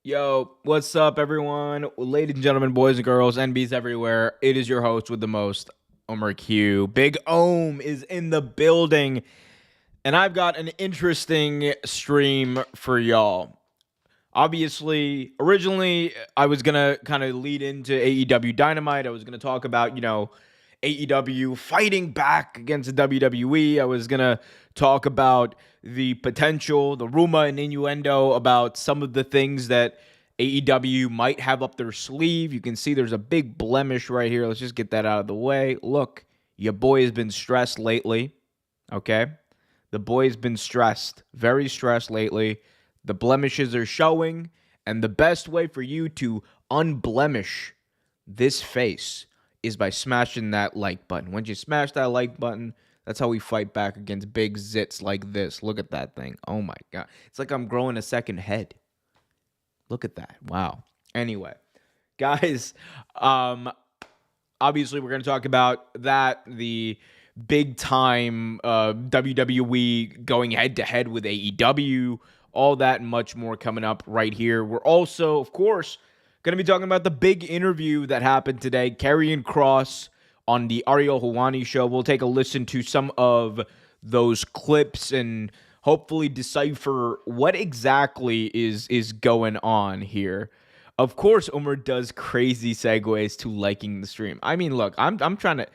Yo, what's up, everyone? Ladies and gentlemen, boys and girls, NBs everywhere. It is your host with the most, Omer Q. Big Ohm is in the building, and I've got an interesting stream for y'all. Obviously, originally, I was going to kind of lead into AEW Dynamite. I was going to talk about, AEW fighting back against the WWE. I was going to talk about the potential, the rumor and innuendo about some of the things that AEW might have up their sleeve. You can see there's a big blemish right here. Let's just get that out of the way. Look, your boy has been stressed lately, okay? The boy's been stressed, very stressed lately. The blemishes are showing, and the best way for you to unblemish this face is by smashing that like button. Once you smash that like button, that's how we fight back against big zits like this. Look at that thing. Oh my God. It's like I'm growing a second head. Look at that. Wow. Anyway, guys, obviously we're going to talk about that, the big time WWE going head to head with AEW, all that and much more coming up right here. We're also, of course, going to be talking about the big interview that happened today. Karrion Kross on the Ariel Helwani show. We'll take a listen to some of those clips and hopefully decipher what exactly is going on here. Of course, Omer does crazy segues to liking the stream. I mean, look, I'm trying to.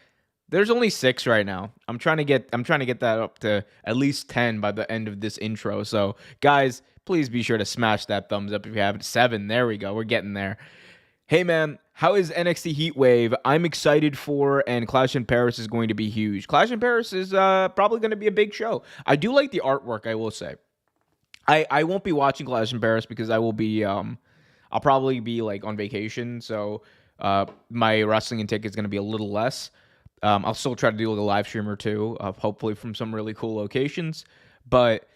There's only 6 right now. I'm trying to get that up to at least 10 by the end of this intro. So, guys, please be sure to smash that thumbs up if you haven't. 7, there we go. We're getting there. Hey, man, how is NXT Heatwave? I'm excited for, and Clash in Paris is going to be huge. Clash in Paris is probably going to be a big show. I do like the artwork, I will say. I won't be watching Clash in Paris because I will be, I'll probably be, like, on vacation. So, my wrestling intake is going to be a little less. I'll still try to do like a live stream or two, hopefully from some really cool locations. But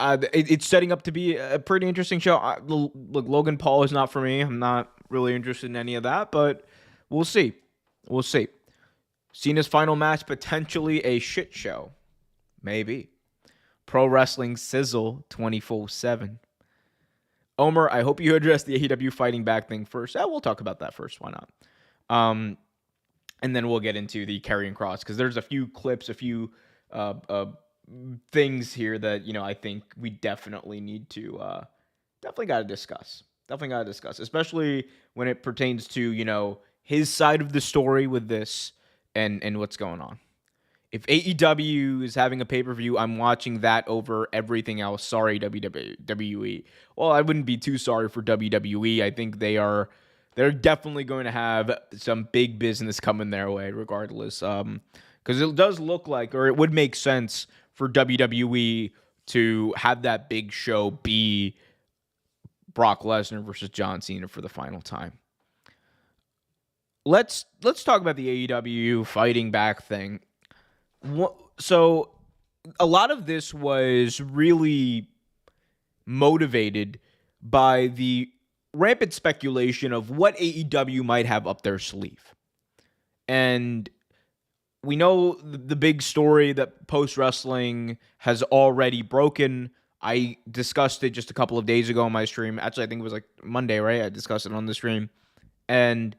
it's setting up to be a pretty interesting show. Look, Logan Paul is not for me. I'm not really interested in any of that, but we'll see. We'll see. Cena's final match, potentially a shit show. Maybe. Pro Wrestling Sizzle 24/7. Omer, I hope you address the AEW fighting back thing first. We'll talk about that first. Why not? And then we'll get into the Karrion Kross because there's a few clips, a few things here that, I think we definitely need to, definitely got to discuss. Definitely got to discuss, especially when it pertains to, his side of the story with this and what's going on. If AEW is having a pay-per-view, I'm watching that over everything else. Sorry, WWE. Well, I wouldn't be too sorry for WWE. I think they're definitely going to have some big business coming their way regardless. Because it does look like, or it would make sense for WWE to have that big show be Brock Lesnar versus John Cena for the final time. Let's talk about the AEW fighting back thing. So a lot of this was really motivated by the rampant speculation of what AEW might have up their sleeve. And we know the big story that post-wrestling has already broken. I discussed it just a couple of days ago on my stream. Actually, I think it was like Monday, right? I discussed it on the stream. And,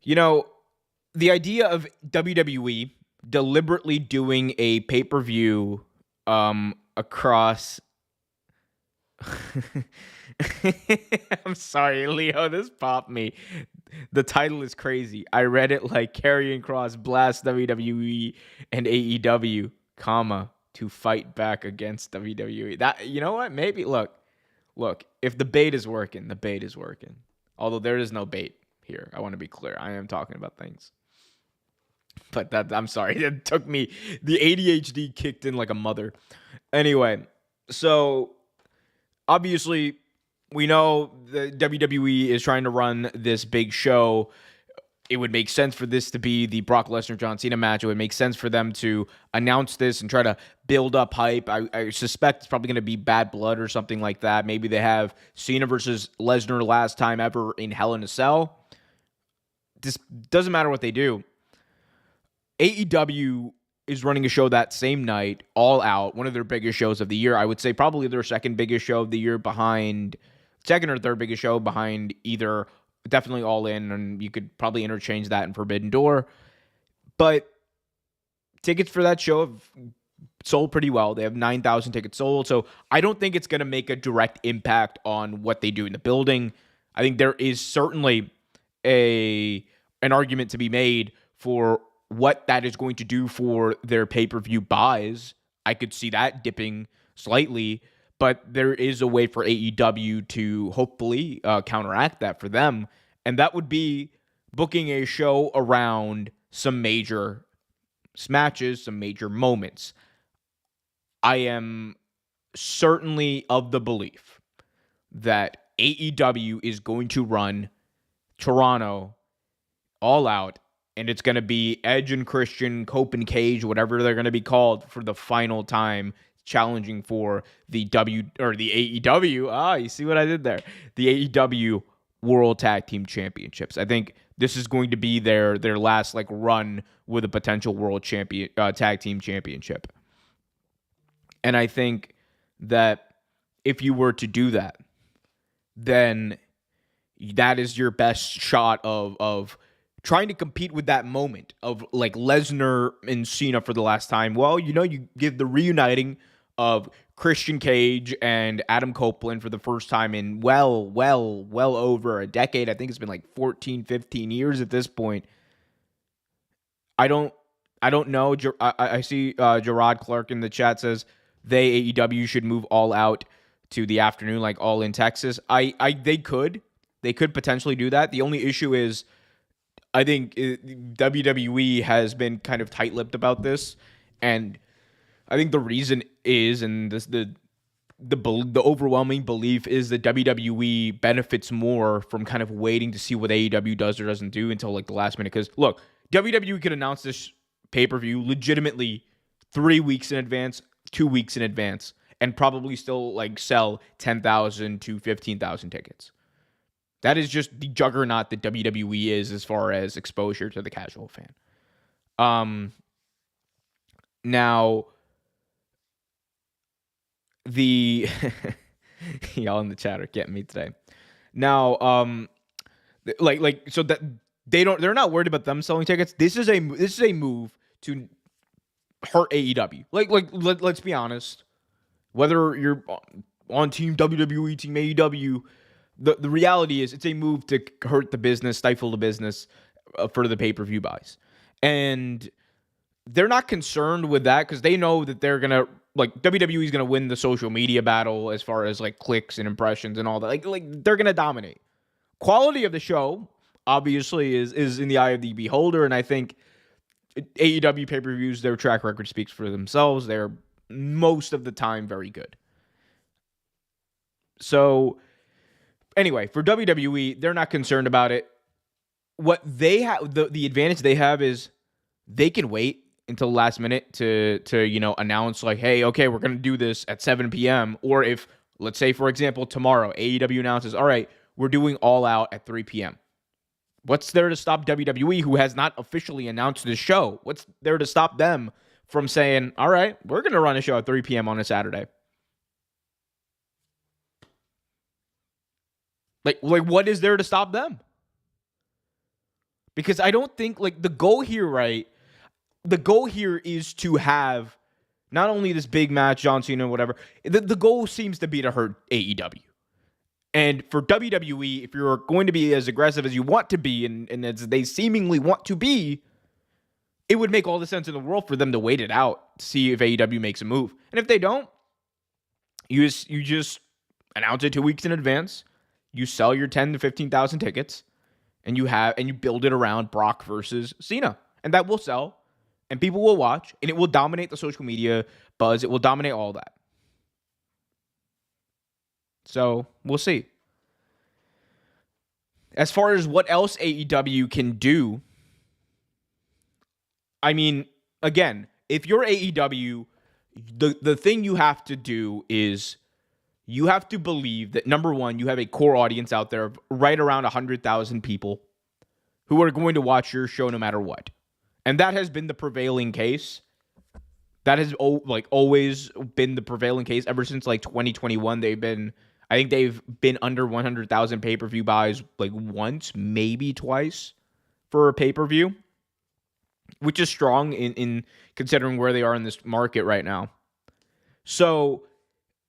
the idea of WWE deliberately doing a pay-per-view across... I'm sorry, Leo, this popped me. The title is crazy. I read it like Karrion Kross blasts WWE and AEW, to fight back against WWE. That, you know what? Maybe, look, if the bait is working, the bait is working. Although there is no bait here. I want to be clear. I am talking about things. But I'm sorry. It took me, the ADHD kicked in like a mother. Anyway, so obviously, we know the WWE is trying to run this big show. It would make sense for this to be the Brock Lesnar-John Cena match. It would make sense for them to announce this and try to build up hype. I suspect it's probably going to be Bad Blood or something like that. Maybe they have Cena versus Lesnar last time ever in Hell in a Cell. This doesn't matter what they do. AEW is running a show that same night, All Out, one of their biggest shows of the year. I would say probably their second biggest show of the year behind second or third biggest show behind either definitely All In, and you could probably interchange that in Forbidden Door. But tickets for that show have sold pretty well. They have 9,000 tickets sold. So I don't think it's going to make a direct impact on what they do in the building. I think there is certainly an argument to be made for what that is going to do for their pay-per-view buys. I could see that dipping slightly, but there is a way for AEW to hopefully counteract that for them, and that would be booking a show around some major matches, some major moments. I am certainly of the belief that AEW is going to run Toronto all out, and it's going to be Edge and Christian, Cope and Cage, whatever they're going to be called, for the final time, challenging for the AEW. You see what I did there? The AEW World Tag Team Championships. I think this is going to be their last run with a potential World Tag Team Championship. And I think that if you were to do that, then that is your best shot of trying to compete with that moment of Lesnar and Cena for the last time. Well, you give the reuniting of Christian Cage and Adam Copeland for the first time in well over a decade. I think it's been 14, 15 years at this point. I don't know. I see Gerard Clark in the chat says AEW should move All Out to the afternoon, All in Texas. They could potentially do that. The only issue is, I think WWE has been kind of tight-lipped about this, and I think the reason is, and the overwhelming belief is that WWE benefits more from kind of waiting to see what AEW does or doesn't do until the last minute. Because look, WWE could announce this pay-per-view legitimately 3 weeks in advance, 2 weeks in advance, and probably still sell 10,000 to 15,000 tickets. That is just the juggernaut that WWE is as far as exposure to the casual fan. Now, y'all in the chat are getting me today. Now, so that they're not worried about them selling tickets. This is a move to hurt AEW. Let's be honest. Whether you're on Team WWE, Team AEW, the reality is it's a move to hurt the business, stifle the business for the pay-per-view buys. And they're not concerned with that because they know that they're going to, WWE is going to win the social media battle as far as clicks and impressions and all that. They're going to dominate. Quality of the show, obviously, is in the eye of the beholder. And I think AEW pay-per-views, their track record speaks for themselves. They're most of the time very good. So anyway, for WWE, they're not concerned about it. What they have, the advantage they have is they can wait until the last minute to announce hey, okay, we're going to do this at 7 p.m. Or if, let's say, for example, tomorrow, AEW announces, all right, we're doing All Out at 3 p.m. What's there to stop WWE, who has not officially announced this show? What's there to stop them from saying, all right, we're going to run a show at 3 p.m. on a Saturday? What is there to stop them? Because I don't think, the goal here, right? The goal here is to have not only this big match, John Cena, whatever. The goal seems to be to hurt AEW. And for WWE, if you're going to be as aggressive as you want to be, and as they seemingly want to be, it would make all the sense in the world for them to wait it out to see if AEW makes a move. And if they don't, you just announce it 2 weeks in advance. You sell your 10 to 15,000 tickets, and you build it around Brock versus Cena, and that will sell, and people will watch, and it will dominate the social media buzz. It will dominate all that. So we'll see. As far as what else AEW can do, I mean, again, if you're AEW, the thing you have to do is you have to believe that, number one, you have a core audience out there of right around 100,000 people who are going to watch your show no matter what. And that has been the prevailing case. That has always been the prevailing case ever since 2021. They've been I think they've been under 100,000 pay-per-view buys like once, maybe twice for a pay-per-view, which is strong in considering where they are in this market right now. So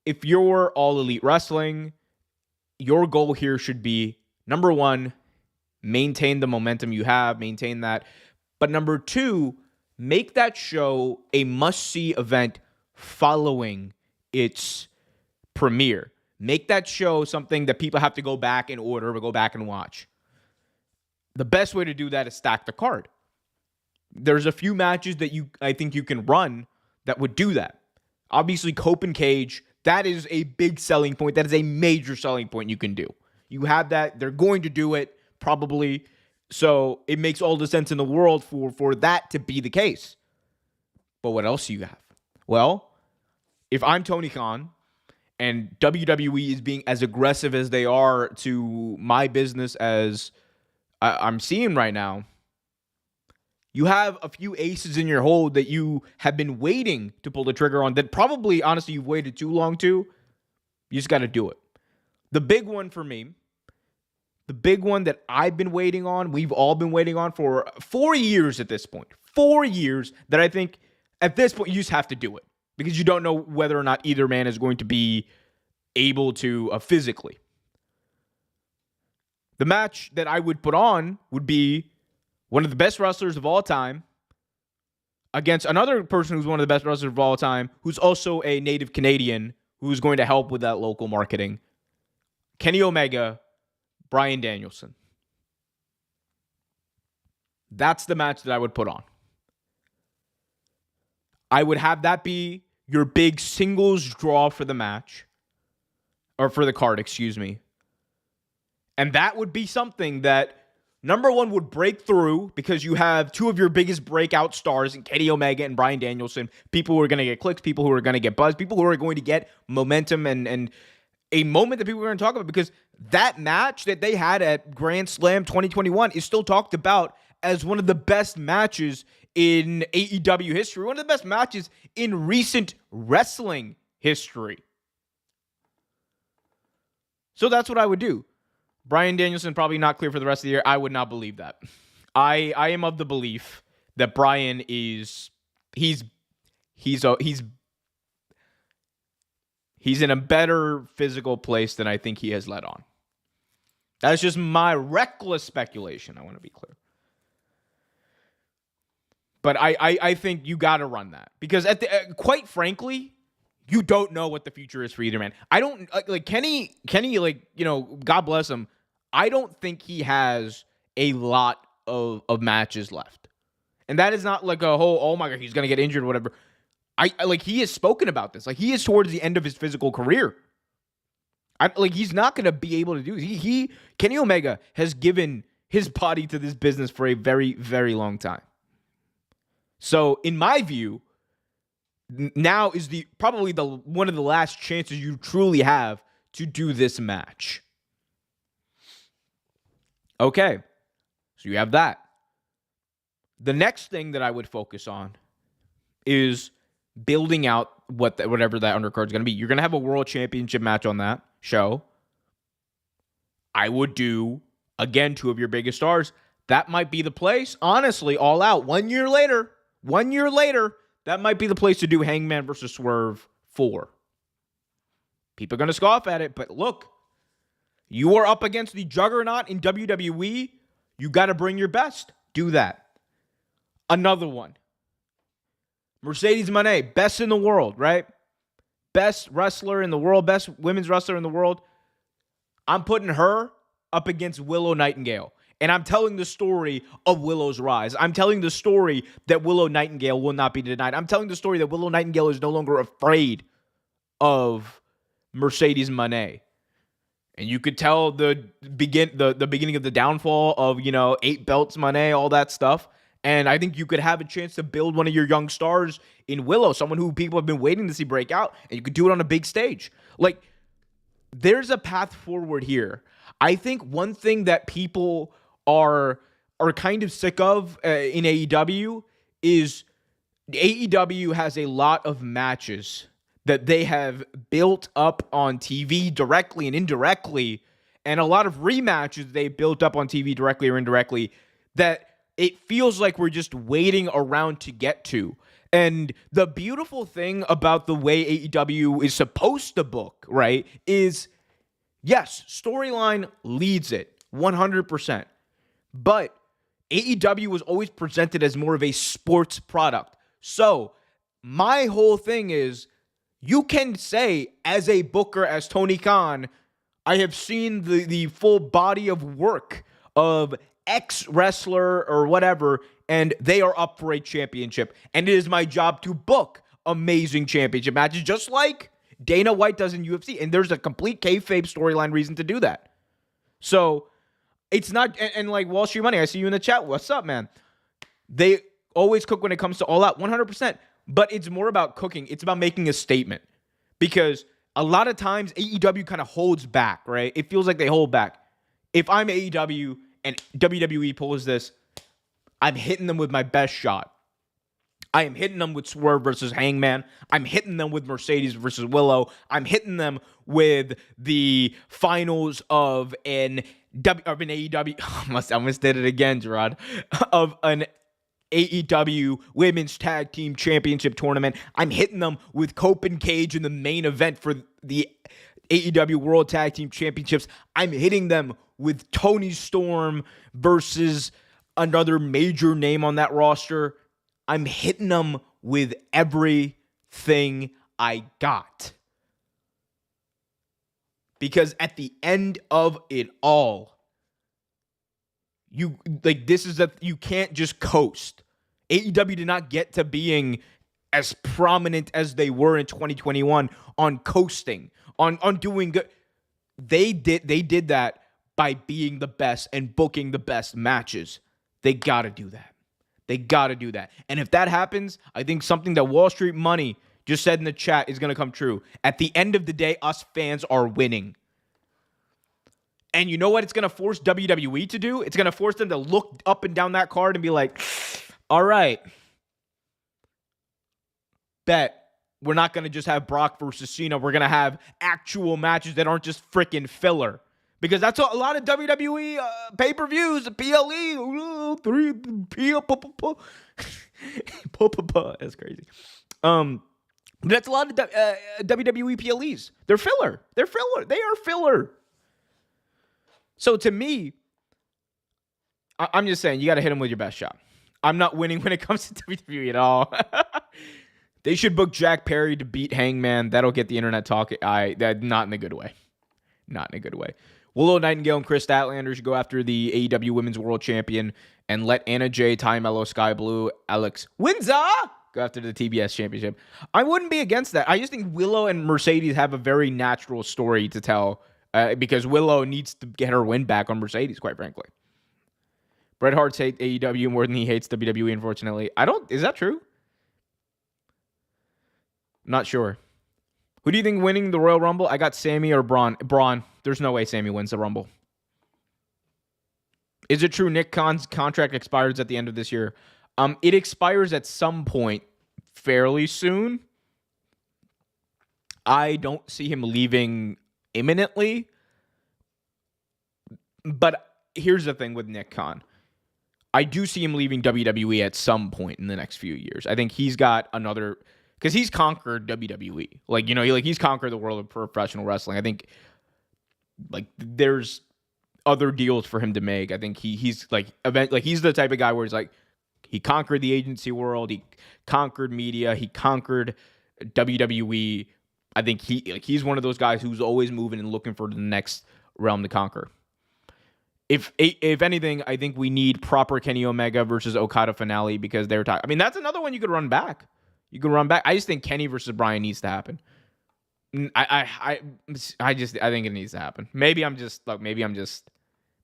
if you're All Elite Wrestling, your goal here should be, number one, maintain the momentum you have, maintain that. But number two, make that show a must-see event following its premiere. Make that show something that people have to go back in order or go back and watch. The best way to do that is stack the card. There's a few matches that I think you can run that would do that. Obviously, Cope and Cage, that is a big selling point. That is a major selling point you can do. You have that. They're going to do it, probably. So it makes all the sense in the world for that to be the case. But what else do you have? Well, if I'm Tony Khan and WWE is being as aggressive as they are to my business as I'm seeing right now, you have a few aces in your hold that you have been waiting to pull the trigger on that probably, honestly, you've waited too long to. You just got to do it. The big one for me, the big one that I've been waiting on, we've all been waiting on for 4 years at this point. 4 years that I think at this point you just have to do it because you don't know whether or not either man is going to be able to physically. The match that I would put on would be one of the best wrestlers of all time against another person who's one of the best wrestlers of all time, who's also a native Canadian, who's going to help with that local marketing. Kenny Omega, Bryan Danielson. That's the match that I would put on. I would have that be your big singles draw for the match. Or for the card, excuse me. And that would be something that, number one, would break through because you have two of your biggest breakout stars in Kenny Omega and Bryan Danielson. People who are going to get clicks, people who are going to get buzz, people who are going to get momentum and a moment that people are going to talk about, because that match that they had at Grand Slam 2021 is still talked about as one of the best matches in AEW history, one of the best matches in recent wrestling history. So that's what I would do. Bryan Danielson probably not clear for the rest of the year. I would not believe that. I am of the belief that Bryan is he's in a better physical place than I think he has let on. That's just my reckless speculation. I want to be clear. But I think you got to run that because quite frankly, you don't know what the future is for either man. I don't like Kenny, like, you know, God bless him. I don't think he has a lot of matches left. And that is not like a whole, oh my God, he's going to get injured or whatever. I like, he has spoken about this. Like, he is towards the end of his physical career. He's not going to be able to do it. Kenny Omega has given his body to this business for a very, very long time. So, in my view, now is probably one of the last chances you truly have to do this match. Okay, so you have that. The next thing that I would focus on is building out whatever that undercard is going to be. You're going to have a world championship match on that show. I would do, again, two of your biggest stars. That might be the place, honestly, All Out. 1 year later, that might be the place to do Hangman versus Swerve 4. People are going to scoff at it, but look, you are up against the juggernaut in WWE. You got to bring your best. Do that. Another one. Mercedes Moné, best in the world, right? Best wrestler in the world, best women's wrestler in the world. I'm putting her up against Willow Nightingale. And I'm telling the story of Willow's rise. I'm telling the story that Willow Nightingale will not be denied. I'm telling the story that Willow Nightingale is no longer afraid of Mercedes Moné. And you could tell the beginning of the downfall of, 8 belts Moné, all that stuff. And I think you could have a chance to build one of your young stars in Willow, someone who people have been waiting to see break out, and you could do it on a big stage. Like, there's a path forward here. I think one thing that people are kind of sick of in AEW is AEW has a lot of matches that they have built up on TV directly and indirectly, and a lot of rematches they built up on TV directly or indirectly, that it feels like we're just waiting around to get to. And the beautiful thing about the way AEW is supposed to book, right, is yes, storyline leads it 100%. But AEW was always presented as more of a sports product. So my whole thing is, you can say as a booker, as Tony Khan, I have seen the full body of work of X wrestler or whatever, and they are up for a championship. And it is my job to book amazing championship matches, just like Dana White does in UFC. And there's a complete kayfabe storyline reason to do that. So it's not, and like Wall Street Money, I see you in the chat. What's up, man? They always cook when it comes to All Out, 100%. But it's more about cooking. It's about making a statement. Because a lot of times AEW kind of holds back, right? It feels like they hold back. If I'm AEW and WWE pulls this, I'm hitting them with my best shot. I am hitting them with Swerve versus Hangman. I'm hitting them with Mercedes versus Willow. I'm hitting them with the finals of an AEW. I almost did it again, Gerard. Of an AEW Women's Tag Team Championship tournament. I'm hitting them with Cope and Cage in the main event for the AEW World Tag Team Championships. I'm hitting them with Tony Storm versus another major name on that roster. I'm hitting them with everything I got. Because at the end of it all, you can't just coast. AEW did not get to being as prominent as they were in 2021 on coasting, on doing good. They did that by being the best and booking the best matches. They got to do that. They got to do that. And if that happens, I think something that Wall Street Money just said in the chat is going to come true. At the end of the day, us fans are winning. And you know what it's going to force WWE to do? It's going to force them to look up and down that card and be like, all right, bet we're not going to just have Brock versus Cena. We're going to have actual matches that aren't just freaking filler. Because that's what a lot of WWE pay-per-views, PLE, that's crazy. That's a lot of WWE PLEs. They're filler. They're filler. They are filler. So to me, I'm just saying, you got to hit them with your best shot. I'm not winning when it comes to WWE at all. They should book Jack Perry to beat Hangman. That'll get the internet talking. Not in a good way. Not in a good way. Willow Nightingale and Chris Statlander should go after the AEW Women's World Champion and let Anna Jay, Ty Mello, Sky Blue, Alex Windsor go after the TBS Championship. I wouldn't be against that. I just think Willow and Mercedes have a very natural story to tell. Because Willow needs to get her win back on Mercedes, quite frankly. Bret Hart hates AEW more than he hates WWE, unfortunately. Is that true? I'm not sure. Who do you think winning the Royal Rumble? I got Sammy or Braun. Braun. There's no way Sammy wins the Rumble. Is it true Nick Khan's contract expires at the end of this year? It expires at some point fairly soon. I don't see him leaving imminently. But here's the thing with Nick Khan. I do see him leaving WWE at some point in the next few years. I think he's got another, because he's conquered WWE. He's conquered the world of professional wrestling. I think there's other deals for him to make. I think he's the type of guy where he's like, he conquered the agency world, he conquered media, he conquered WWE. I think he's one of those guys who's always moving and looking for the next realm to conquer. If anything, I think we need proper Kenny Omega versus Okada finale because they're tied. I mean, that's another one you could run back. I just think Kenny versus Bryan needs to happen. I think it needs to happen. Maybe I'm just me.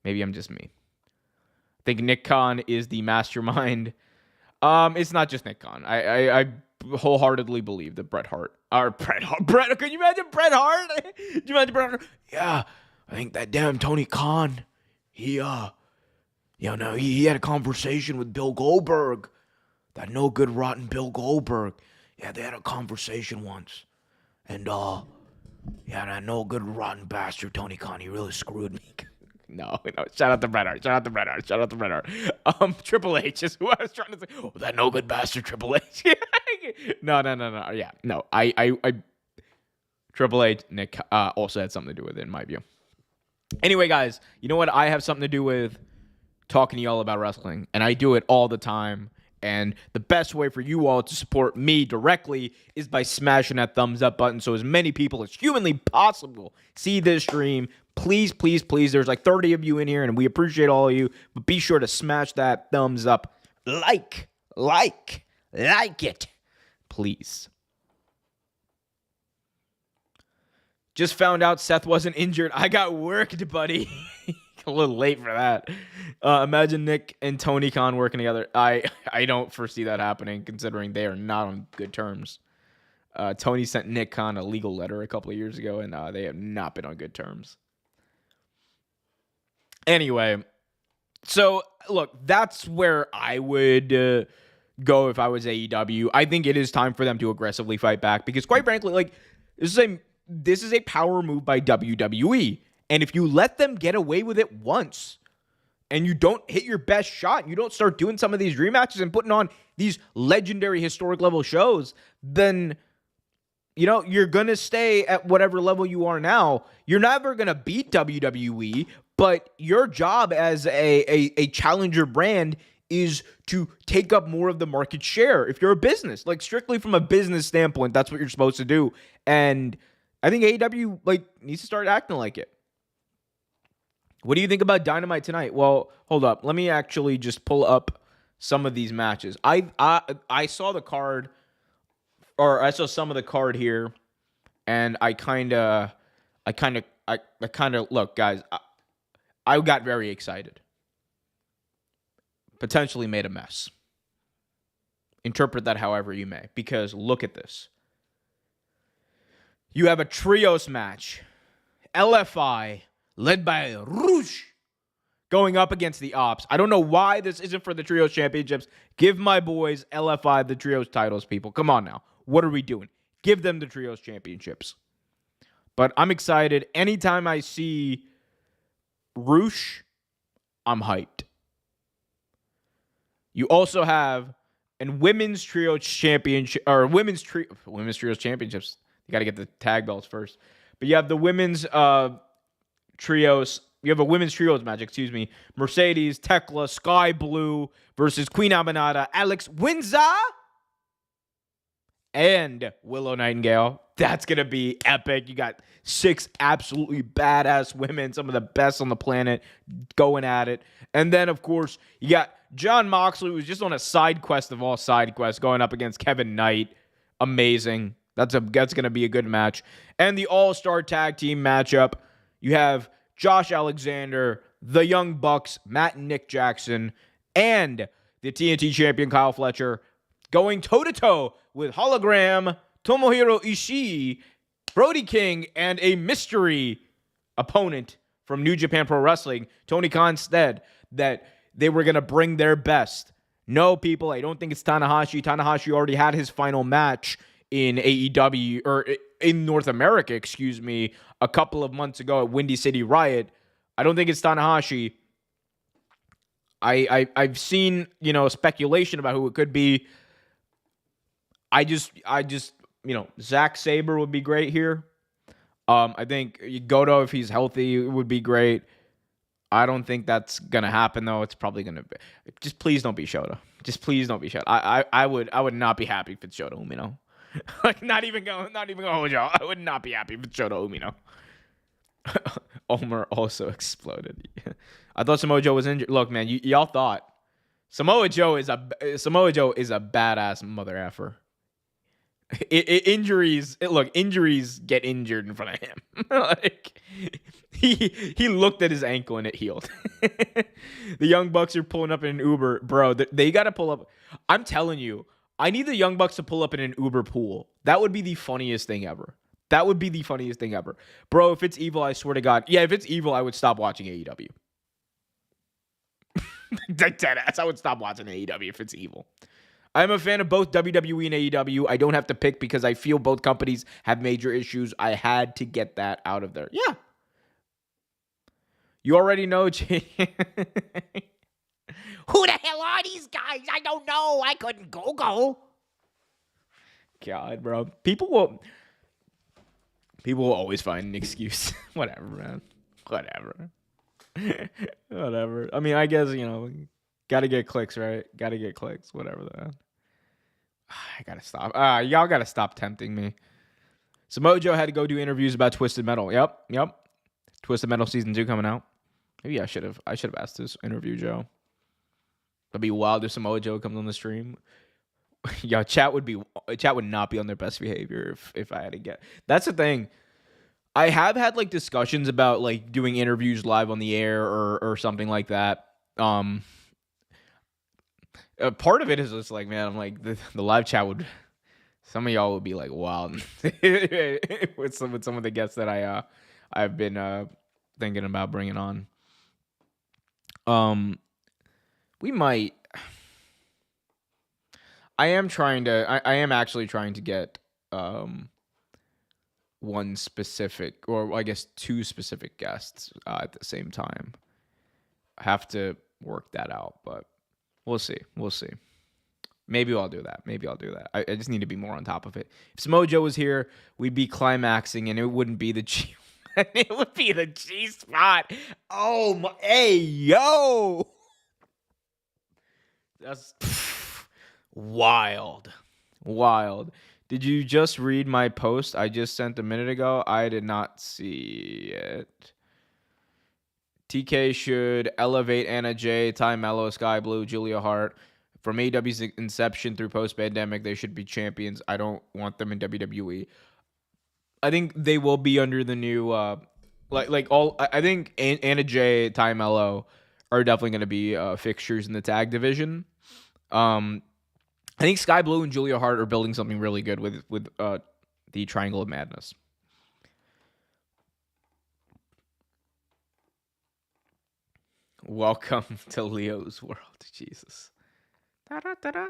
I think Nick Khan is the mastermind. It's not just Nick Khan. I wholeheartedly believe that Bret Hart. Can you imagine Bret Hart? Can you imagine Bret Hart? Yeah, I think that damn Tony Khan. He had a conversation with Bill Goldberg. That no good rotten Bill Goldberg. Yeah, they had a conversation once. And, yeah, that no good rotten bastard Tony Khan, he really screwed me. No, shout out to Bret Hart, Triple H is who I was trying to say. Oh, that no good bastard Triple H. No. Yeah, no, I Triple H, Nick, also had something to do with it, in my view. Anyway, guys, you know what? I have something to do with talking to y'all about wrestling, and I do it all the time. And the best way for you all to support me directly is by smashing that thumbs up button so as many people as humanly possible see this stream. Please, please, please. There's like 30 of you in here, and we appreciate all of you. But be sure to smash that thumbs up. Like it. Please. Just found out Seth wasn't injured. I got worked, buddy. A little late for that. Imagine Nick and Tony Khan working together. I don't foresee that happening, considering they are not on good terms. Tony sent Nick Khan a legal letter a couple of years ago, and they have not been on good terms. Anyway, so look, that's where I would go if I was AEW. I think it is time for them to aggressively fight back because, quite frankly, like this is a power move by WWE. And if you let them get away with it once and you don't hit your best shot, you don't start doing some of these rematches and putting on these legendary historic level shows, then, you're going to stay at whatever level you are now. You're never going to beat WWE, but your job as a challenger brand is to take up more of the market share. If you're a business, like strictly from a business standpoint, that's what you're supposed to do. And I think AEW needs to start acting like it. What do you think about Dynamite tonight? Well, hold up. Let me actually just pull up some of these matches. I saw the card, or I saw some of the card here, and I kind of look, guys. I got very excited. Potentially made a mess. Interpret that however you may, because look at this. You have a trios match. LFI, led by Rouge, going up against the Ops. I don't know why this isn't for the Trios Championships. Give my boys LFI the Trios titles, people. Come on now. What are we doing? Give them the Trios Championships. But I'm excited. Anytime I see Rouge, I'm hyped. You also have a women's Trios Championship, or women's Trios Championships. You got to get the tag belts first. But you have the women's trios. You have a women's trios match, Mercedes, Tekla, Sky Blue versus Queen Aminata, Alex Windsor, and Willow Nightingale. That's going to be epic. You got 6 absolutely badass women, some of the best on the planet, going at it. And then, of course, you got Jon Moxley, who's just on a side quest of all side quests, going up against Kevin Knight. Amazing. That's going to be a good match. And the all-star tag team matchup, you have Josh Alexander, the Young Bucks, Matt and Nick Jackson, and the TNT champion Kyle Fletcher going toe-to-toe with Hologram, Tomohiro Ishii, Brody King, and a mystery opponent from New Japan Pro Wrestling, Tony Khan, said that they were going to bring their best. No, people, I don't think it's Tanahashi. Tanahashi already had his final match in AEW, or in North America, a couple of months ago at Windy City Riot. I don't think it's Tanahashi. I've seen, speculation about who it could be. I just, Zack Sabre would be great here. I think Goto, if he's healthy, would be great. I don't think that's gonna happen though. It's probably gonna be. Just please don't be Shota. Just please don't be Shota. I would not be happy if it's Shota Umino. not even going with y'all. I would not be happy if it's Shota Umino. Omer also exploded. I thought Samoa Joe was injured. Look, man, y'all thought Samoa Joe is a badass mother effer. Injuries get injured in front of him. He looked at his ankle and it healed. The Young Bucks are pulling up in an Uber, bro. They got to pull up. I'm telling you, I need the Young Bucks to pull up in an Uber pool. That would be the funniest thing ever. Bro, if it's evil, I swear to God. Yeah, if it's evil, I would stop watching AEW. Deadass, I would stop watching AEW if it's evil. I'm a fan of both WWE and AEW. I don't have to pick because I feel both companies have major issues. I had to get that out of there. Yeah. You already know. Who the hell are these guys? I don't know. I couldn't Google. God, bro. People will always find an excuse. Whatever, man. Whatever. Whatever. I mean, I guess, gotta get clicks, right? Gotta get clicks. Whatever, man. I gotta stop. Y'all gotta stop tempting me. Samoa Joe had to go do interviews about Twisted Metal. Yep. Twisted Metal season 2 coming out. Maybe I should have asked this interview Joe. It'd be wild if Samoa Joe comes on the stream. Yo, chat would not be on their best behavior if I had to get. That's the thing. I have had like discussions about like doing interviews live on the air or something like that. Part of it is just like, man, I'm like the live chat would. Some of y'all would be like wild with some of the guests that I've been thinking about bringing on. We might. I am actually trying to get one specific, or I guess 2 specific guests at the same time. I have to work that out, but we'll see. Maybe I'll do that. I just need to be more on top of it. If Samoa Joe was here, we'd be climaxing, and it wouldn't be the G. It would be the G spot. Oh my! Hey yo, that's wild. Did you just read my post I just sent a minute ago? I did not see it. TK should elevate Anna Jay, Ty Mello, Sky Blue, Julia Hart. From AEW's inception through post-pandemic, they should be champions. I don't want them in WWE. I think they will be under the new, I think Anna Jay, Ty Mello are definitely going to be fixtures in the tag division. I think Sky Blue and Julia Hart are building something really good with the Triangle of Madness. Welcome to Leo's world, Jesus. Da-da-da-da.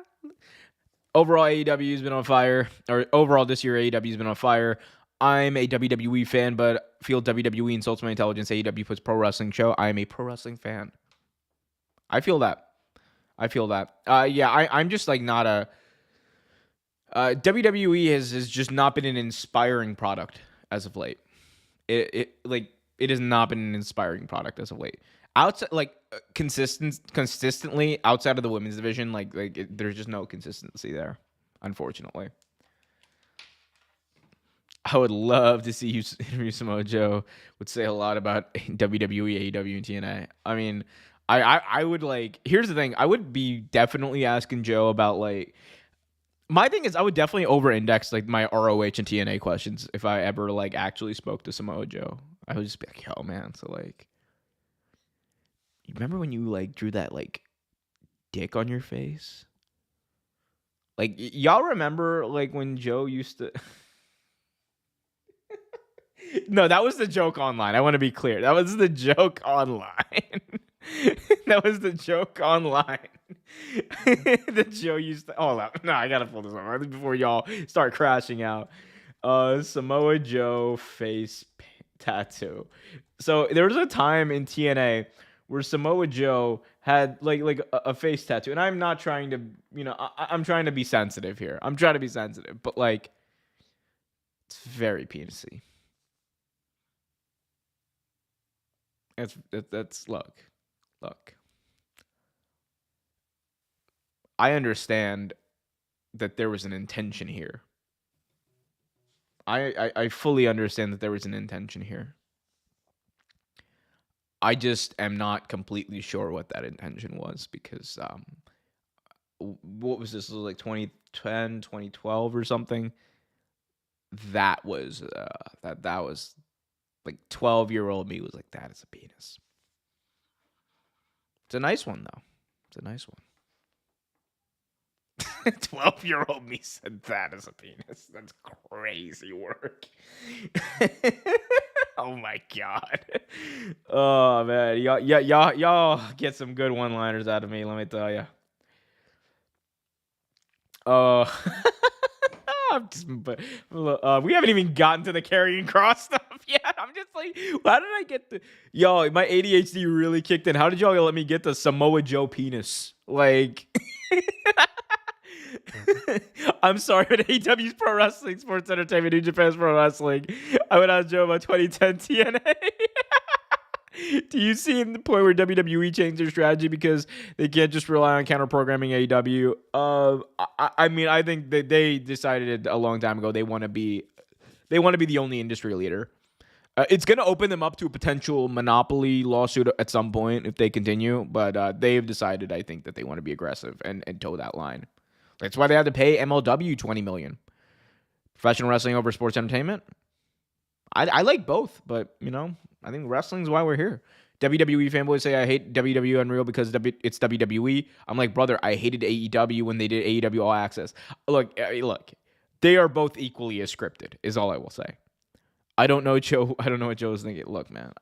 Overall, AEW's been on fire. Or overall, this year, AEW's been on fire. I'm a WWE fan, but feel WWE insults my intelligence. AEW puts pro wrestling show. I am a pro wrestling fan. I feel that. I'm just like not a... WWE has just not been an inspiring product as of late. It has not been an inspiring product as of late. Outside, consistently outside of the women's division, there's just no consistency there, unfortunately. I would love to see you interview Samoa Joe. Would say a lot about WWE, AEW, and TNA. I mean, I would like. Here's the thing. I would be definitely asking Joe about like. My thing is, I would definitely over-index like my ROH and TNA questions if I ever like actually spoke to Samoa Joe. I would just be like, yo, man. So like. You remember when you like drew that like dick on your face? Like y'all remember like when Joe used to No, that was the joke online. I want to be clear. That was the joke online. That was the joke online. That Joe used to hold up. No, I gotta pull this up before y'all start crashing out. Samoa Joe face tattoo. So there was a time in TNA where Samoa Joe had like a face tattoo, and I'm not trying to, I'm trying to be sensitive here. But like, it's very penisy. That's look. I understand that there was an intention here. I fully understand that there was an intention here. I just am not completely sure what that intention was because what was this? It was like 2010, 2012 or something. That was that was like 12-year-old me was like, that is a penis. It's a nice one though. 12-year-old me said that is a penis. That's crazy work. Oh my god. Oh man, y'all get some good one-liners out of me. Let me tell you. Uh, we haven't even gotten to the Karrion Kross stuff yet. I'm just like, how did I get the... Yo, my ADHD really kicked in. How did y'all let me get the Samoa Joe penis? Like... I'm sorry, but AEW's Pro Wrestling, Sports Entertainment, New Japan's Pro Wrestling. I would ask Joe about 2010 TNA. Do you see the point where WWE changed their strategy because they can't just rely on counter programming AEW? I mean, I think that they decided a long time ago they want to be the only industry leader. It's going to open them up to a potential monopoly lawsuit at some point if they continue, but they've decided, I think, that they want to be aggressive and toe that line. That's why they had to pay MLW $20 million. Professional wrestling over sports entertainment. I like both, but I think wrestling's why we're here. WWE fanboys say I hate WWE Unreal because it's WWE. I'm like, brother, I hated AEW when they did AEW All Access. Look, they are both equally as scripted. Is all I will say. I don't know, Joe. I don't know what Joe was thinking. Look, man,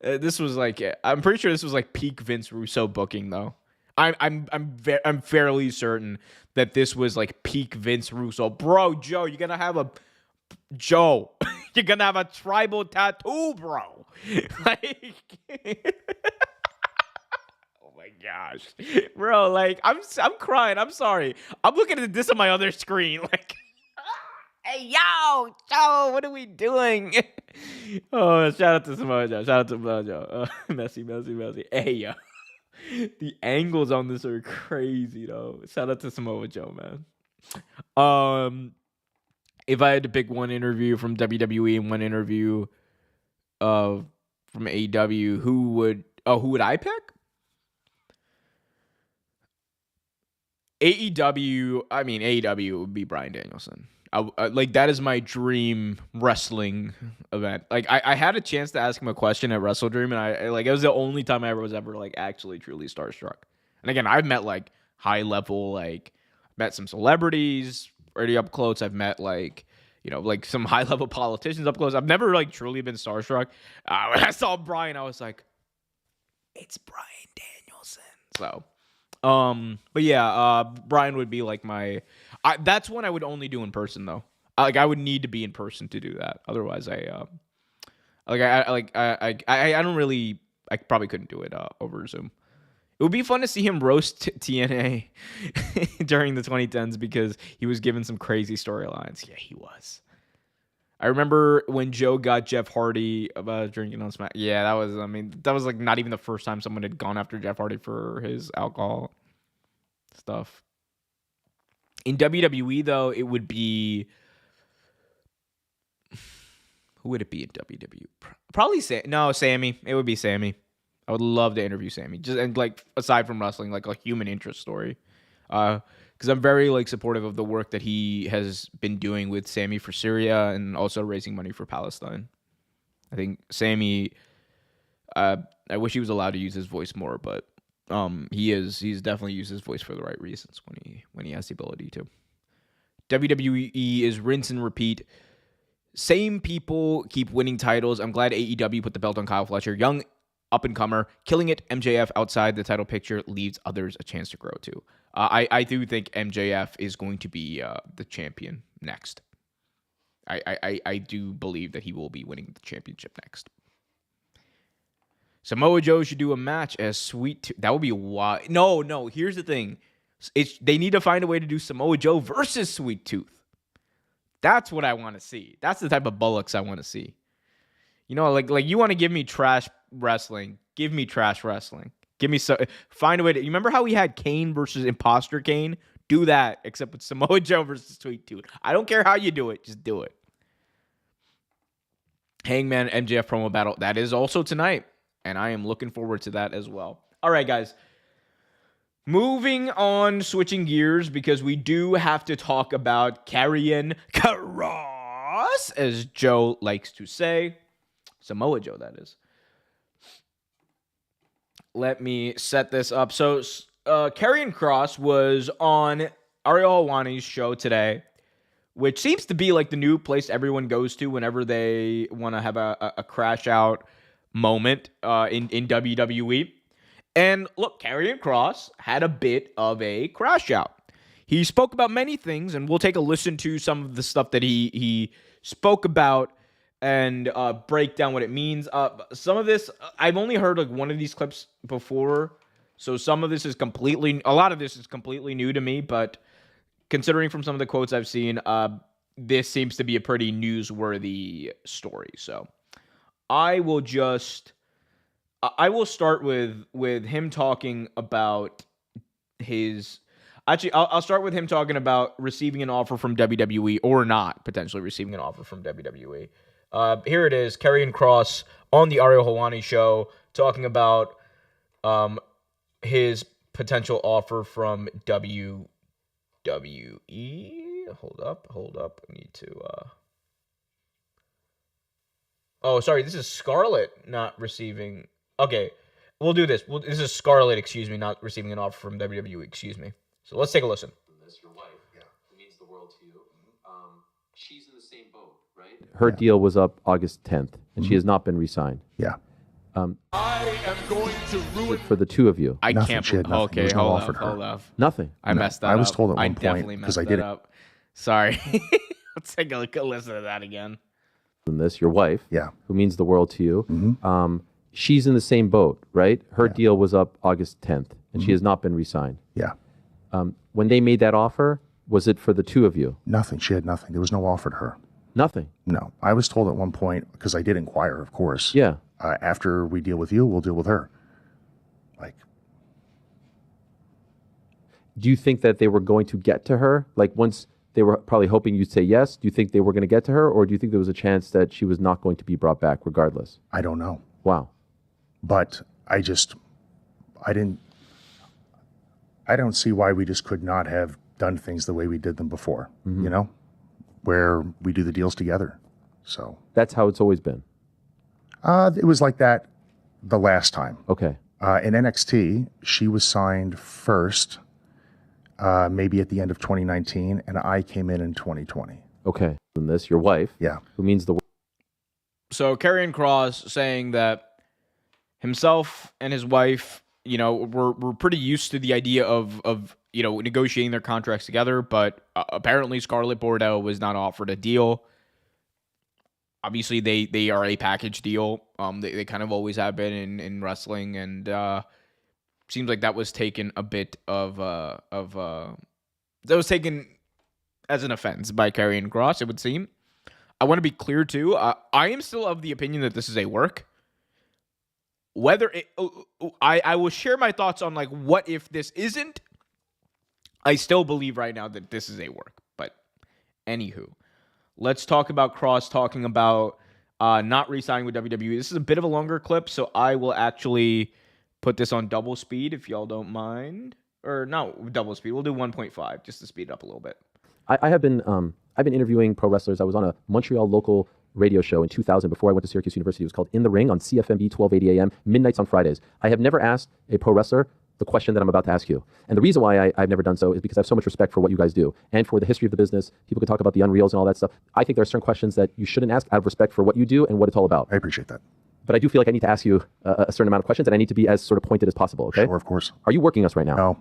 this was like, I'm pretty sure this was like peak Vince Russo booking, though. I'm fairly certain that this was like peak Vince Russo. Bro, Joe, you're gonna have a tribal tattoo, bro. Like, oh my gosh, bro. Like, I'm crying. I'm sorry. I'm looking at this on my other screen. Like, hey, yo, Joe, what are we doing? Oh, shout out to Samoa Joe. Shout out to Samoa Joe. Messy. Hey, yo. The angles on this are crazy, though. Shout out to Samoa Joe, man. If I had to pick one interview from WWE and one interview from AEW, who would I pick? AEW would be Bryan Danielson. Like, that is my dream wrestling event. Like, I had a chance to ask him a question at Wrestle Dream, and it was the only time I was ever like actually truly starstruck. And again, I've met like high level, like met some celebrities already up close. I've met like some high level politicians up close. I've never like truly been starstruck. When I saw Bryan, I was like, it's Bryan Danielson. So. But yeah, Bryan would be like that's one I would only do in person though. I would need to be in person to do that. Otherwise, I probably couldn't do it over Zoom. It would be fun to see him roast TNA during the 2010s because he was given some crazy storylines. Yeah, he was. I remember when Joe got Jeff Hardy about drinking on Smack. Yeah, that was like not even the first time someone had gone after Jeff Hardy for his alcohol stuff. In WWE, though, it would be... Who would it be in WWE? Probably Sammy. It would be Sammy. I would love to interview Sammy. And like, aside from wrestling, like a human interest story. Because I'm very like supportive of the work that he has been doing with Sammy for Syria and also raising money for Palestine. I think Sammy, I wish he was allowed to use his voice more, but he's definitely used his voice for the right reasons when he has the ability to. WWE is rinse and repeat. Same people keep winning titles. I'm glad AEW put the belt on Kyle Fletcher. Young up-and-comer, killing it. MJF outside the title picture leaves others a chance to grow too. I do think MJF is going to be the champion next. I do believe that he will be winning the championship next. Samoa Joe should do a match as Sweet That would be wild. No. Here's the thing. They need to find a way to do Samoa Joe versus Sweet Tooth. That's what I want to see. That's the type of bullocks I want to see. Like you want to give me trash wrestling. Give me trash wrestling. Find a way to... You remember how we had Kane versus Imposter Kane? Do that, except with Samoa Joe versus Sweet Tooth. I don't care how you do it. Just do it. Hangman MJF promo battle. That is also tonight. And I am looking forward to that as well. All right, guys. Moving on, switching gears, because we do have to talk about Karrion Kross, as Joe likes to say. Samoa Joe, that is. Let me set this up. So, Karrion Kross was on Ariel Helwani's show today, which seems to be like the new place everyone goes to whenever they want to have a crash out moment in WWE. And look, Karrion Kross had a bit of a crash out. he spoke about many things, and we'll take a listen to some of the stuff that he spoke about and break down what it means. Some of this, I've only heard like one of these clips before, so some of this is a lot of this is completely new to me, but considering from some of the quotes I've seen, this seems to be a pretty newsworthy story. So I will start with him talking about his. Actually, I'll start with him talking about receiving an offer from WWE or not potentially receiving an offer from WWE. Here it is, Karrion Kross on the Ariel Helwani show talking about his potential offer from WWE. Hold up. I need to. Oh, sorry. This is Scarlett not receiving. Okay, we'll do this. This is Scarlett, not receiving an offer from WWE. Excuse me. So let's take a listen. This your wife, who means the world to you. She's in the same boat, right? Her deal was up August 10th, and she has not been re-signed. Yeah. I am going to ruin For the two of you. I Nothing. can't. She had nothing. Okay, There was no hold offer up. to her. Hold up. Nothing. I messed that up. I was told at one definitely point, messed 'cause I that did it. up. Sorry. Let's take a listen to that again. And this, your wife, Yeah. who means the world to you, she's in the same boat, right? Her deal was up August 10th, and she has not been re-signed. Yeah. When they made that offer, was it for the two of you? Nothing. She had nothing. There was no offer to her. Nothing. No. I was told at one point, because I did inquire, of course. Yeah. After we deal with you, we'll deal with her. Like, Do you think that they were going to get to her? Like, once they were probably hoping you'd say yes, do you think they were going to get to her? Or do you think there was a chance that she was not going to be brought back regardless? I don't know. Wow. But I don't see why we just could not have done things the way we did them before, where we do the deals together. So That's how it's always been. it was like that the last time. Okay. In NXT, she was signed first, maybe at the end of 2019, and I came in 2020. Okay. And this, your wife, Yeah. who means the world. So Karrion Kross saying that himself and his wife, were pretty used to the idea of negotiating their contracts together, but apparently Scarlett Bordeaux was not offered a deal. Obviously, they are a package deal. They kind of always have been in wrestling, and seems like that was taken a bit that was taken as an offense by Karrion Kross, it would seem. I want to be clear too. I am still of the opinion that this is a work. Whether I will share my thoughts on like what if this isn't. I still believe right now that this is a work. But anywho, let's talk about Kross talking about not re-signing with WWE. This is a bit of a longer clip, so I will actually put this on double speed if y'all don't mind. Or no, double speed. We'll do 1.5 just to speed it up a little bit. I've been interviewing pro wrestlers. I was on a Montreal local radio show in 2000 before I went to Syracuse University. It was called In the Ring on CFMB 1280 AM, midnights on Fridays. I have never asked a pro wrestler the question that I'm about to ask you. And the reason why I've never done so is because I have so much respect for what you guys do and for the history of the business. People can talk about the unreals and all that stuff. I think there are certain questions that you shouldn't ask out of respect for what you do and what it's all about. I appreciate that. But I do feel like I need to ask you a certain amount of questions, and I need to be as sort of pointed as possible, okay? Sure, of course. Are you working us right now?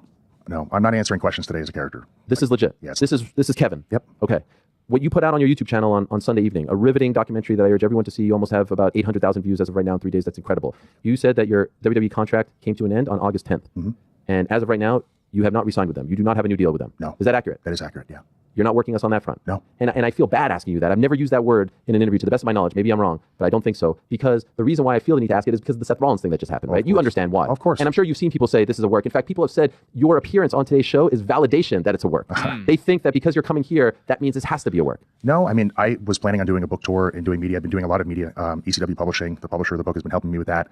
No. I'm not answering questions today as a character. This is legit. Yes. This is Kevin. Yep. Okay. What you put out on your YouTube channel on Sunday evening, a riveting documentary that I urge everyone to see. You almost have about 800,000 views as of right now in 3 days. That's incredible. You said that your WWE contract came to an end on August 10th. Mm-hmm. And as of right now, you have not re-signed with them. You do not have a new deal with them. No. Is that accurate? That is accurate, yeah. You're not working us on that front? No. And I feel bad asking you that. I've never used that word in an interview to the best of my knowledge. Maybe I'm wrong, but I don't think so. Because the reason why I feel the need to ask it is because of the Seth Rollins thing that just happened, right? You understand why. Of course. And I'm sure you've seen people say this is a work. In fact, people have said your appearance on today's show is validation that it's a work. They think that because you're coming here, that means this has to be a work. No, I mean, I was planning on doing a book tour and doing media. I've been doing a lot of media. ECW Publishing, the publisher of the book, has been helping me with that.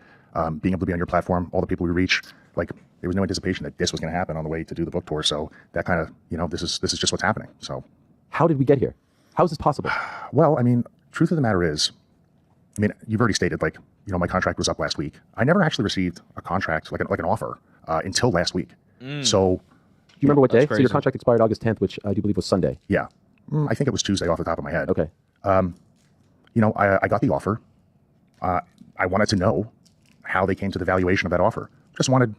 Being able to be on your platform, all the people we reach, like there was no anticipation that this was going to happen on the way to do the book tour. So that kind of, this is just what's happening. So how did we get here? How is this possible? Well, I mean, truth of the matter is, you've already stated, my contract was up last week. I never actually received a contract, like an offer, until last week. So, do you remember what day? crazy. So your contract expired August 10th, which I do believe was Sunday. yeah, I think it was Tuesday off the top of my head. Okay. I got the offer. I wanted to know how they came to the valuation of that offer. Just wanted,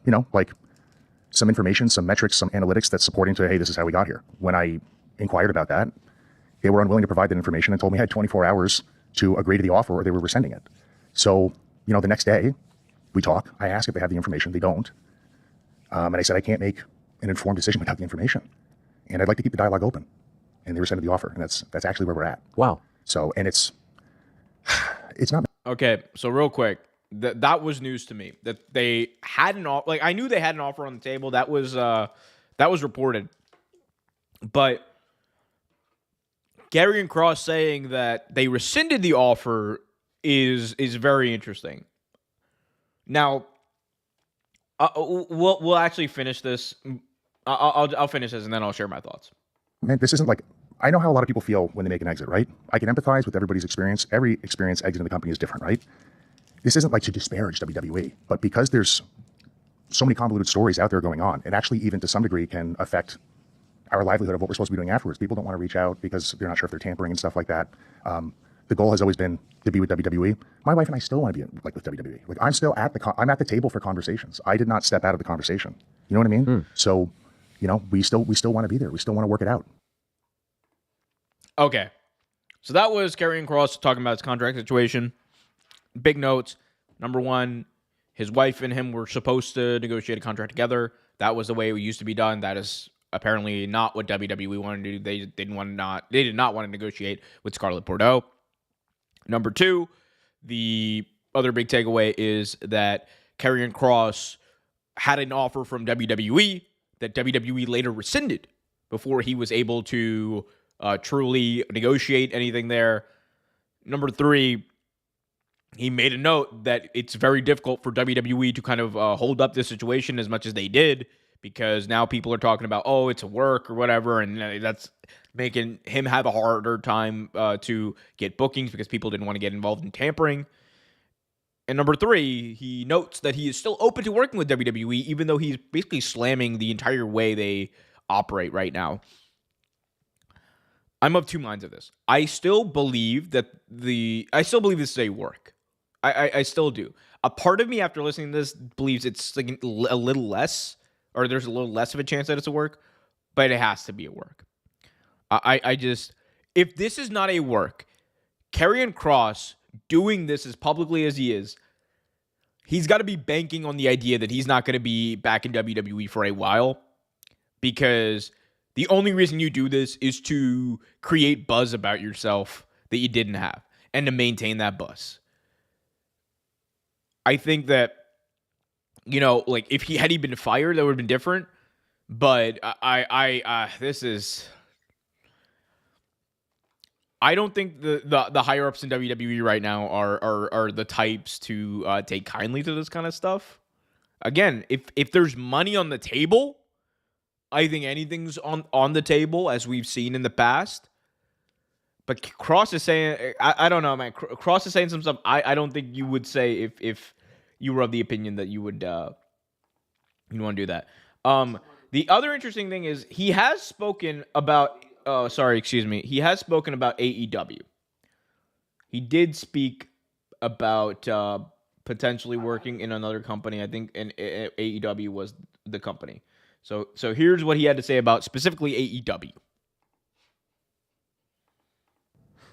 some information, some metrics, some analytics that's supporting to, hey, this is how we got here. When I inquired about that, they were unwilling to provide that information and told me I had 24 hours to agree to the offer or they were rescinding it. So, the next day we talk, I ask if they have the information. They don't. And I said, I can't make an informed decision without the information. And I'd like to keep the dialogue open. And they rescinded the offer. And that's actually where we're at. Wow. So, and it's not. Okay, so real quick, that was news to me that they had an offer. Like, I knew they had an offer on the table. That was reported, but Karrion Kross saying that they rescinded the offer is very interesting. Now, we'll actually finish this. I'll finish this and then I'll share my thoughts. Man, this isn't like, I know how a lot of people feel when they make an exit, right? I can empathize with everybody's experience. Every experience exiting the company is different, right? This isn't like to disparage WWE, but because there's so many convoluted stories out there going on, it actually even to some degree can affect our livelihood of what we're supposed to be doing afterwards. People don't want to reach out because they're not sure if they're tampering and stuff like that. The goal has always been to be with WWE. My wife and I still want to be with WWE. Like I'm at the table for conversations. I did not step out of the conversation. You know what I mean? So, we still want to be there. We still want to work it out. Okay. So that was Karrion Kross talking about his contract situation. Big notes. Number one, his wife and him were supposed to negotiate a contract together. That was the way it used to be done. That is apparently not what WWE wanted to do. They did not want to negotiate with Scarlett Bordeaux. Number two, the other big takeaway is that Karrion Kross had an offer from WWE that WWE later rescinded before he was able to truly negotiate anything there. Number three, he made a note that it's very difficult for WWE to kind of hold up this situation as much as they did, because now people are talking about, oh, it's a work or whatever, and that's making him have a harder time to get bookings because people didn't want to get involved in tampering. And number three, he notes that he is still open to working with WWE, even though he's basically slamming the entire way they operate right now. I'm of two minds of this. I still believe this is a work. I still do. A part of me, after listening to this, believes it's like a little less, or there's a little less of a chance that it's a work, but it has to be a work. If this is not a work, Karrion Kross doing this as publicly as he is, he's got to be banking on the idea that he's not going to be back in WWE for a while, because the only reason you do this is to create buzz about yourself that you didn't have and to maintain that buzz. I think that, like if he been fired, that would have been different. But I don't think the higher ups in WWE right now are the types to take kindly to this kind of stuff. Again, if there's money on the table, I think anything's on the table, as we've seen in the past. But Kross is saying, I don't know, man. Kross is saying some stuff I don't think you would say if you were of the opinion that you would you want to do that. The other interesting thing is he has spoken about. He has spoken about AEW. He did speak about potentially working in another company. I think AEW was the company. So here's what he had to say about specifically AEW.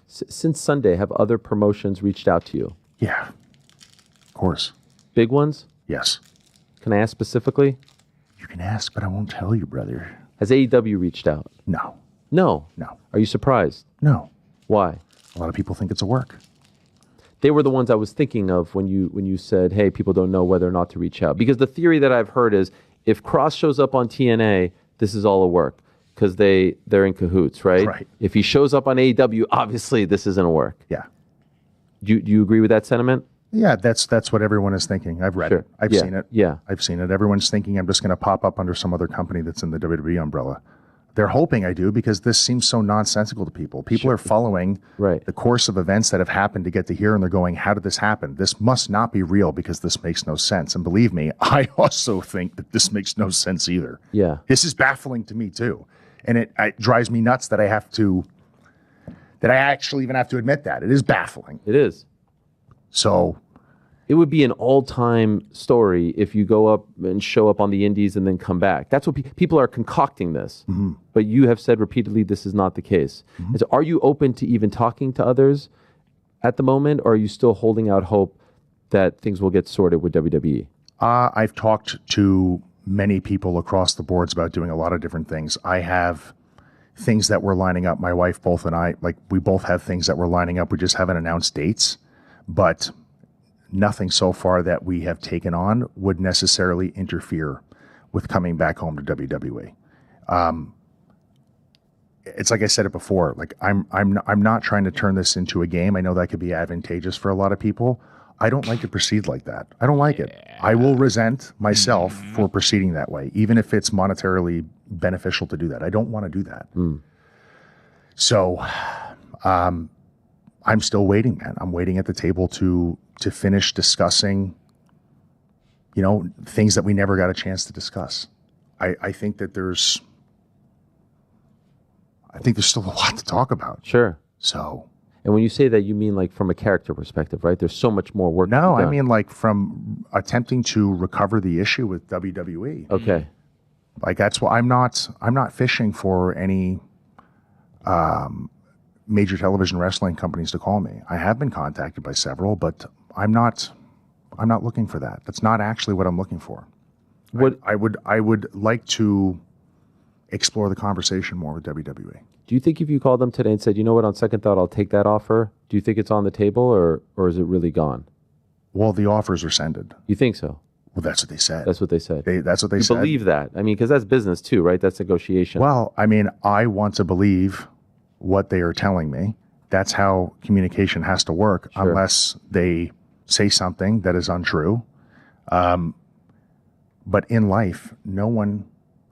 Since Sunday, have other promotions reached out to you? Yeah, of course. Big ones? Yes. Can I ask specifically? You can ask, but I won't tell you, brother. Has AEW reached out? No. No. Are you surprised? No. Why? A lot of people think it's a work. They were the ones I was thinking of when you said, hey, people don't know whether or not to reach out. Because the theory that I've heard is if Kross shows up on TNA, this is all a work because they're in cahoots, right? Right. If he shows up on AEW, obviously this isn't a work. Yeah. Do you agree with that sentiment? Yeah, that's what everyone is thinking. I've read it. I've seen it. Yeah. I've seen it. Everyone's thinking I'm just going to pop up under some other company that's in the WWE umbrella. They're hoping I do because this seems so nonsensical to people. People are following the course of events that have happened to get to here, and they're going, how did this happen? This must not be real because this makes no sense. And believe me, I also think that this makes no sense either. Yeah. This is baffling to me too. And it drives me nuts that I actually even have to admit that. It is baffling. It is. So It would be an all-time story if you go up and show up on the indies and then come back. That's what people are concocting this. But you have said repeatedly this is not the case. And so are you open to even talking to others at the moment, or are you still holding out hope that things will get sorted with WWE? I've talked to many people across the boards about doing a lot of different things. I have things that we're lining up. My wife, both, and I, like, we both have things that we're lining up. We just haven't announced dates, but nothing so far that we have taken on would necessarily interfere with coming back home to WWE. It's like I said it before. Like, I'm not trying to turn this into a game. I know that could be advantageous for a lot of people. I don't like to proceed like that. I don't like it. I will resent myself for proceeding that way, even if it's monetarily beneficial to do that. I don't want to do that. So, I'm still waiting, man. I'm waiting at the table to finish discussing, things that we never got a chance to discuss. I think that there's still a lot to talk about. Sure. So. And when you say that, you mean like from a character perspective, right? There's so much more work. No, to be I done. mean like from attempting to recover the issue with WWE. Okay. Like that's why I'm not fishing for any major television wrestling companies to call me. I have been contacted by several, but I'm not looking for that. That's not actually what I'm looking for. What I would like to explore the conversation more with WWE. do you think if you called them today and said, you know what, on second thought, I'll take that offer, do you think it's on the table or is it really gone? Well, the offers rescinded. You think so? Well, that's what they said. That's what they said. That's what they You said. believe that? I mean, because that's business too, right? That's negotiation. Well, I mean, I want to believe what they are telling me. That's how communication has to work, Sure. unless they say something that is untrue. But in life, no one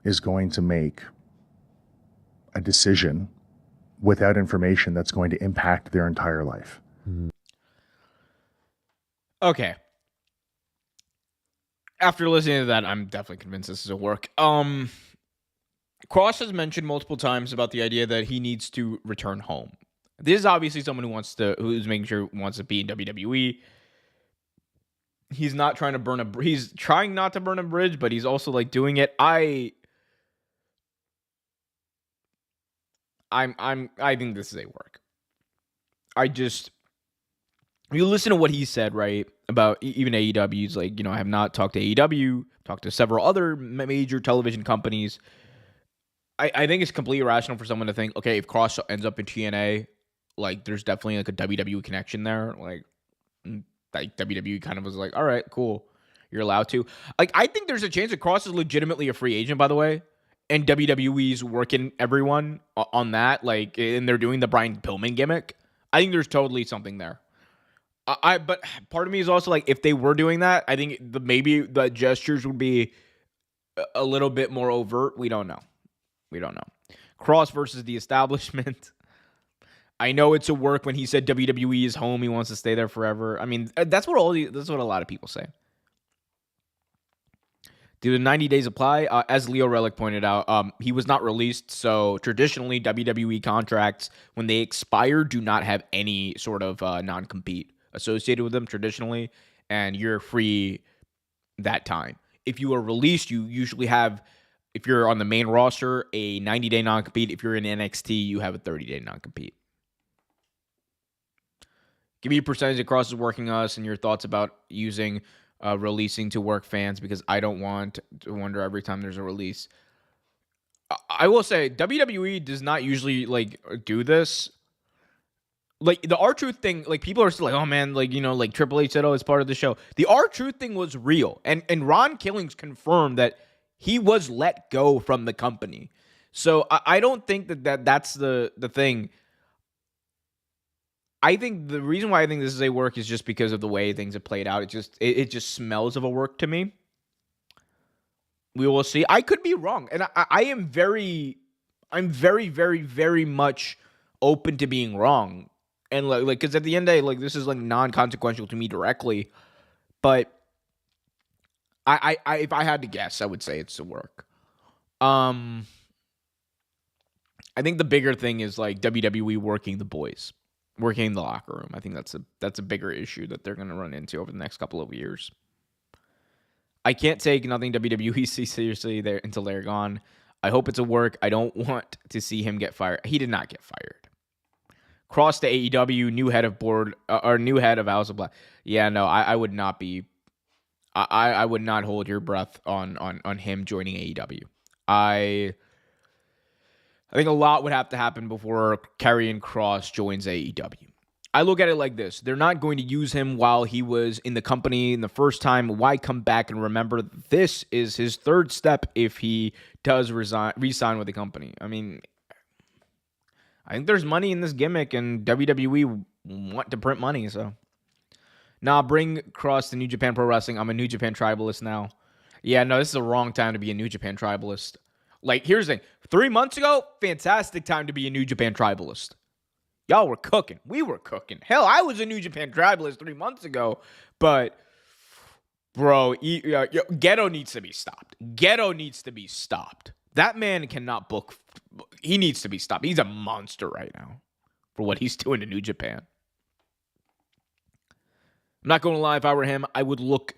is going to make a decision without information that's going to impact their entire life. Okay. After listening to that, I'm definitely convinced this is a work. Kross has mentioned multiple times about the idea that he needs to return home. This is obviously someone who's making sure wants to be in WWE. He's not trying to he's trying not to burn a bridge, but he's also like doing it. I think this is a work. You listen to what he said, right? About even AEW. He's like, I have not talked to AEW, talked to several other major television companies. I think it's completely irrational for someone to think, okay, if Kross ends up in TNA, like there's definitely like a WWE connection there. Like WWE kind of was like, all right, cool. You're allowed to. Like, I think there's a chance that Kross is legitimately a free agent, by the way. And WWE's working everyone on that. Like, and they're doing the Brian Pillman gimmick. I think there's totally something there. But part of me is also like, if they were doing that, I think maybe the gestures would be a little bit more overt. We don't know. Kross versus the establishment. I know it's a work when he said WWE is home. He wants to stay there forever. I mean, that's what a lot of people say. Do the 90 days apply? As Leo Relic pointed out, he was not released. So traditionally, WWE contracts, when they expire, do not have any sort of non-compete associated with them traditionally. And you're free that time. If you are released, you usually have, if you're on the main roster, a 90-day non-compete. If you're in NXT, you have a 30-day non-compete. Give me a percentage of Kross is working us and your thoughts about using releasing to work fans, because I don't want to wonder every time there's a release. I will say WWE does not usually like do this. Like the R-Truth thing, like people are still like, oh man, like, like Triple H said, oh, it's part of the show. The R-Truth thing was real. And Ron Killings confirmed that he was let go from the company. So I don't think that's the thing. I think the reason why I think this is a work is just because of the way things have played out. It just smells of a work to me. We will see. I could be wrong. And I'm very, very, very much open to being wrong. And like, because at the end of the day, like, this is like non-consequential to me directly. But I if I had to guess, I would say it's a work. I think the bigger thing is like WWE working the boys. working in the locker room. I think that's a bigger issue that they're going to run into over the next couple of years. I can't take nothing WWE seriously there until they're gone. I hope it's a work. I don't want to see him get fired. He did not get fired. Kross to AEW, new head of board or new head of House of Black. Yeah, no, I would not be. I would not hold your breath on him joining AEW. I think a lot would have to happen before Karrion Kross joins AEW. I look at it like this. They're not going to use him while he was in the company in the first time. Why come back and remember this is his third step if he does resign with the company? I mean, I think there's money in this gimmick, and WWE want to print money, so. Nah, bring Kross to New Japan Pro Wrestling. I'm a New Japan Tribalist now. Yeah, no, this is the wrong time to be a New Japan Tribalist. Like, here's the thing. 3 months ago, fantastic time to be a New Japan Tribalist. Y'all were cooking. We were cooking. Hell, I was a New Japan Tribalist 3 months ago. But, bro, Ghetto needs to be stopped. Ghetto needs to be stopped. That man cannot book. He needs to be stopped. He's a monster right now for what he's doing to New Japan. I'm not going to lie. If I were him, I would look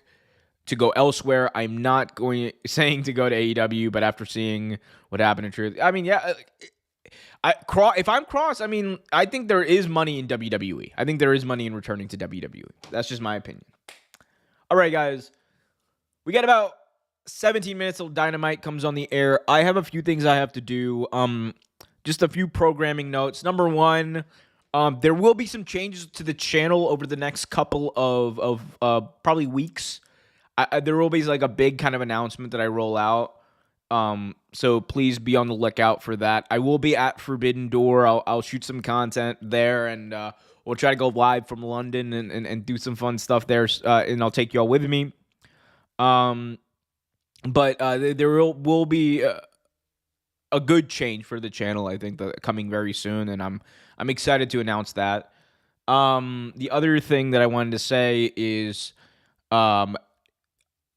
to go elsewhere. I'm not saying to go to AEW, but after seeing what happened in Truth, I mean, yeah. If I'm Kross, I mean, I think there is money in WWE. I think there is money in returning to WWE. That's just my opinion. All right, guys. We got about 17 minutes till Dynamite comes on the air. I have a few things I have to do. Just a few programming notes. Number one, there will be some changes to the channel over the next couple of probably weeks. There will be like a big kind of announcement that I roll out. So please be on the lookout for that. I will be at Forbidden Door. I'll shoot some content there, and we'll try to go live from London and do some fun stuff there. And I'll take you all with me. But there will be a good change for the channel, I think, coming very soon, and I'm excited to announce that. The other thing that I wanted to say is I'll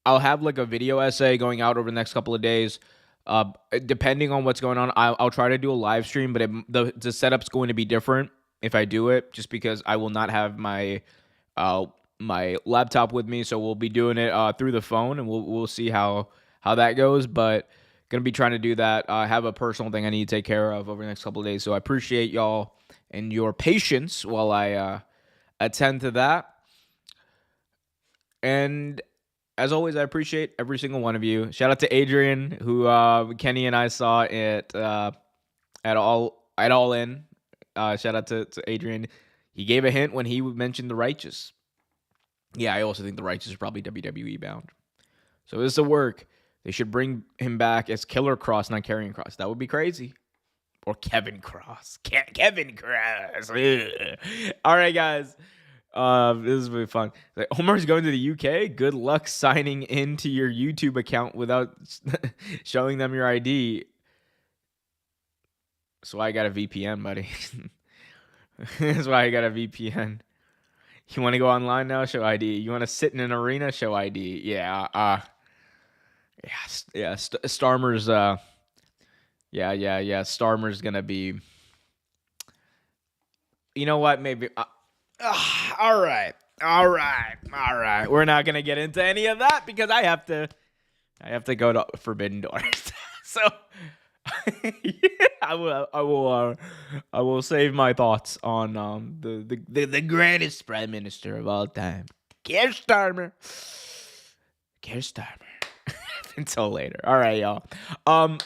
have like a video essay going out over the next couple of days. Depending on what's going on, I'll try to do a live stream, but the setup's going to be different if I do it, just because I will not have my laptop with me, so we'll be doing it through the phone, and we'll see how that goes. But gonna be trying to do that. I have a personal thing I need to take care of over the next couple of days, so I appreciate y'all and your patience while I attend to that. And as always, I appreciate every single one of you. Shout out to Adrian, who Kenny and I saw at All In. Shout out to Adrian. He gave a hint when he mentioned the Righteous. Yeah, I also think the Righteous are probably WWE bound. So this is a work. They should bring him back as Killer Kross, not Karrion Kross. That would be crazy. Or Kevin Kross. Kevin Kross. Ugh. All right, guys. This is really fun. Like, Homer's going to the UK. Good luck signing into your YouTube account without showing them your ID. That's why I got a VPN, buddy. That's why I got a VPN. You want to go online now? Show ID. You want to sit in an arena? Show ID. Yeah. Yeah. Starmer's. Yeah. Starmer's gonna be. You know what? Maybe. All right. We're not gonna get into any of that because I have to go to Forbidden Doors. So yeah, I will save my thoughts on the greatest prime minister of all time, Keir Starmer. Until later. All right, y'all.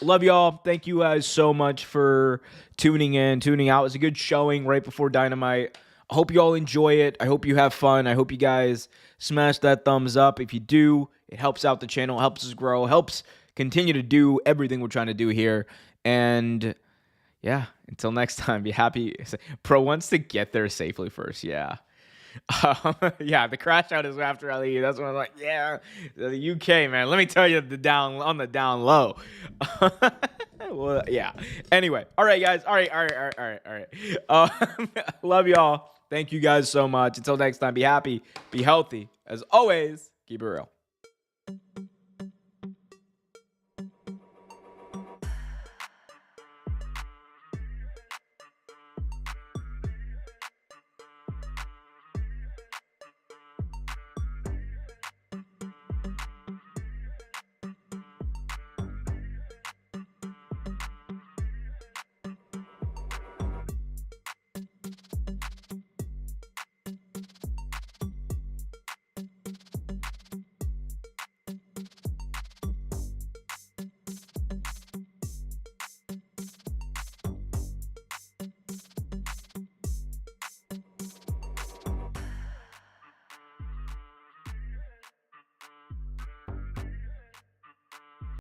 Love y'all. Thank you guys so much for tuning out. It was a good showing right before Dynamite. I hope you all enjoy it. I hope you have fun. I hope you guys smash that thumbs up. If you do, it helps out the channel, helps us grow, helps continue to do everything we're trying to do here. And yeah, until next time, be happy. Pro wants to get there safely first. Yeah. Yeah, the crash out is after I leave. That's when I'm like, yeah, the UK, man. Let me tell you on the down low. Well, yeah. Anyway, all right, guys. All right. Love y'all. Thank you guys so much. Until next time, be happy, be healthy. As always, keep it real.